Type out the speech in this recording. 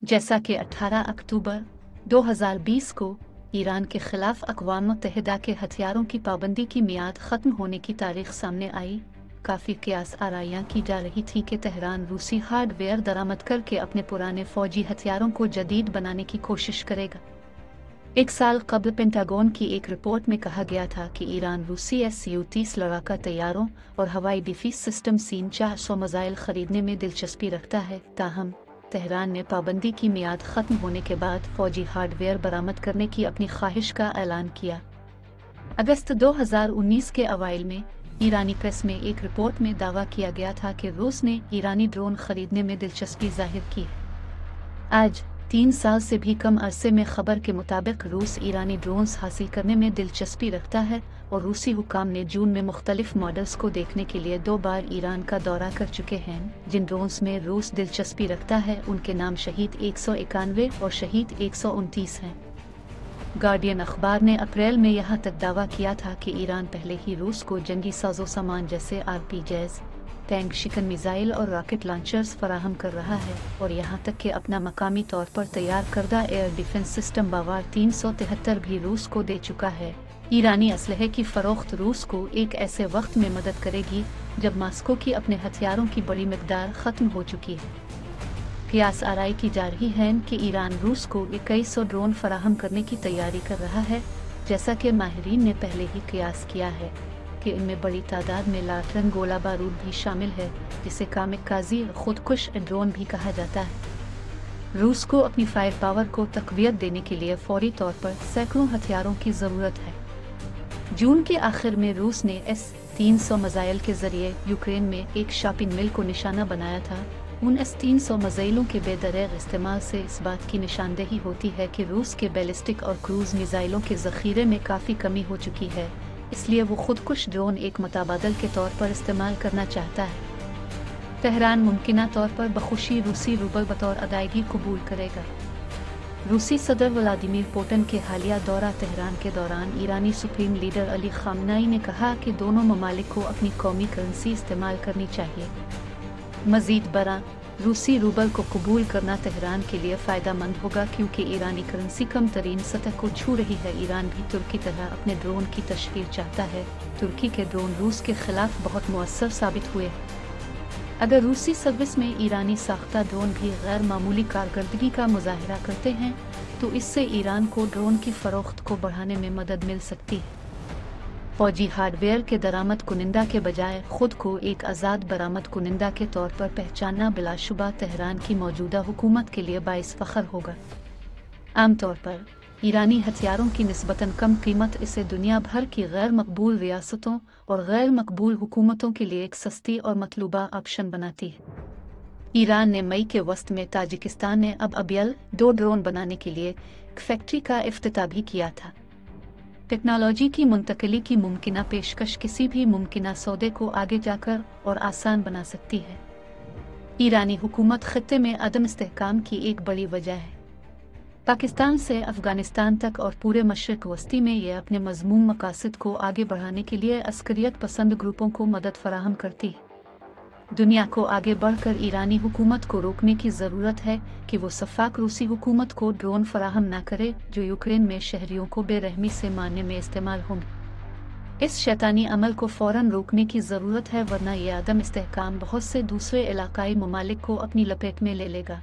जैसा कि 18 अक्टूबर 2020 को ईरान के खिलाफ अक़वाम मुत्तहिदा के हथियारों की पाबंदी की मियाद ख़त्म होने की तारीख सामने आई, काफ़ी क़यास आराइयाँ की जा रही थी कि तेहरान रूसी हार्डवेयर दरामद करके अपने पुराने फ़ौजी हथियारों को जदीद बनाने की कोशिश करेगा। एक साल कबल पेंटागन की एक रिपोर्ट में कहा गया था कि ईरान रूसी Su-30 लड़ाका तैयारों और हवाई डिफेंस सिस्टम SIM-400 मिसाइल खरीदने में दिलचस्पी रखता है। ताहम तेहरान ने पाबंदी की मियाद ख़त्म होने के बाद फ़ौजी हार्डवेयर बरामद करने की अपनी ख्वाहिश का ऐलान किया। अगस्त 2019 के अवाइल में ईरानी प्रेस में एक रिपोर्ट में दावा किया गया था कि रूस ने ईरानी ड्रोन खरीदने में दिलचस्पी जाहिर की है। आज 3 साल से भी कम अरसे में खबर के मुताबिक रूस ईरानी ड्रोन्स हासिल करने में दिलचस्पी रखता है और रूसी हुकाम ने जून में मुख्तलिफ मॉडल्स को देखने के लिए 2 बार ईरान का दौरा कर चुके हैं। जिन ड्रोन्स में रूस दिलचस्पी रखता है उनके नाम शहीद 191 और शहीद 129 हैं। गार्डियन अखबार ने अप्रैल में यहाँ तक दावा किया था कि ईरान पहले ही रूस को जंगी साजो सामान जैसे RPGs, टैंक शिकन मिसाइल और रॉकेट लॉन्चर्स फराहम कर रहा है और यहाँ तक कि अपना मकामी तौर पर तैयार करदा एयर डिफेंस सिस्टम बावार 373 भी रूस को दे चुका है। ईरानी असलहे की फ़रोख्त रूस को एक ऐसे वक्त में मदद करेगी जब मास्को की अपने हथियारों की बड़ी मिकदार ख़त्म हो चुकी है। क़यास आराई की जा रही है कि ईरान रूस को 2100 ड्रोन फराहम करने की तैयारी कर रहा है, जैसा कि माहिरीन ने पहले ही क़यास किया है कि इनमें बड़ी तादाद में लाटरन गोला बारूद भी शामिल है, जिसे कामिकाज़ी खुदकुश ड्रोन भी कहा जाता है। रूस को अपनी फायर पावर को तक़वियत देने के लिए फौरी तौर पर सैकड़ों हथियारों की ज़रूरत है। जून के आखिर में रूस ने S-300 मिसाइल के ज़रिए यूक्रेन में एक शॉपिंग मिल को निशाना बनाया था। उन S-300 मिसाइलों के बेदरग इस्तेमाल से इस बात की निशानदेही होती है कि रूस के बैलिस्टिक और क्रूज़ मिसाइलों के ज़ख़ीरे में काफ़ी कमी हो चुकी है, इसलिए वो खुदकुश ड्रोन एक मुताबादल के तौर पर इस्तेमाल करना चाहता है। तेहरान मुमकिना तौर पर बखुशी रूसी रूबल बतौर अदायगी कबूल करेगा। रूसी सदर व्लादिमीर पुतिन के हालिया दौरा तेहरान के दौरान ईरानी सुप्रीम लीडर अली ख़ामनेई ने कहा कि दोनों ममालिक को अपनी कौमी करेंसी इस्तेमाल करनी चाहिए। मज़ीद बरा रूसी रूबल को कबूल करना तेहरान के लिए फ़ायदा मंद होगा, क्योंकि ईरानी करेंसी कम तरीन सतह को छू रही है। ईरान भी तुर्की तरह अपने ड्रोन की तशकील चाहता है। तुर्की के ड्रोन रूस के ख़िलाफ़ बहुत मुअस्सर साबित हुए हैं। अगर रूसी सर्विस में ईरानी साख्ता ड्रोन भी गैर मामूली कारकर्दगी का मुजाहिरा करते हैं तो इससे ईरान को ड्रोन की फ़रोख्त को बढ़ाने में मदद मिल सकती है। फ़ौजी हार्डवेयर के दरामद कुनिंदा के बजाय खुद को एक आज़ाद बरामद कुनिंदा के तौर पर पहचानना बिलाशुबा तेहरान की मौजूदा हुकूमत के लिए बाइस फ़ख्र होगा। आमतौर पर ईरानी हथियारों की निस्बतन कम कीमत इसे दुनिया भर की गैर मकबूल रियासतों और गैर मकबूल हुकूमतों के लिए एक सस्ती और मतलूबा ऑप्शन बनाती है। ईरान ने मई के वस्त में ताजिकिस्तान में अबियल 2 ड्रोन बनाने के लिए एक फैक्ट्री का इफ्तिताह भी किया था। टेक्नोलॉजी की मुंतकिली की मुमकिना पेशकश किसी भी मुमकिना सौदे को आगे जाकर और आसान बना सकती है। ईरानी हुकूमत खित्ते में अदम इस्तेहकाम की एक बड़ी वजह है। पाकिस्तान से अफ़गानिस्तान तक और पूरे मशरिक़ वस्ती में यह अपने मज़मूम मकासद को आगे बढ़ाने के लिए अस्करियत पसंद ग्रुपों को मदद फराहम करती है। दुनिया को आगे बढ़कर ईरानी हुकूमत को रोकने की ज़रूरत है कि वो सफ़ाक रूसी हुकूमत को ड्रोन फराहम न करे जो यूक्रेन में शहरियों को बेरहमी से मारने में इस्तेमाल होंगे। इस शैतानी अमल को फ़ौरन रोकने की ज़रूरत है, वरना यह अदम इस्तेहकाम बहुत से दूसरे इलाकाई ममालिक को अपनी लपेट में ले लेगा।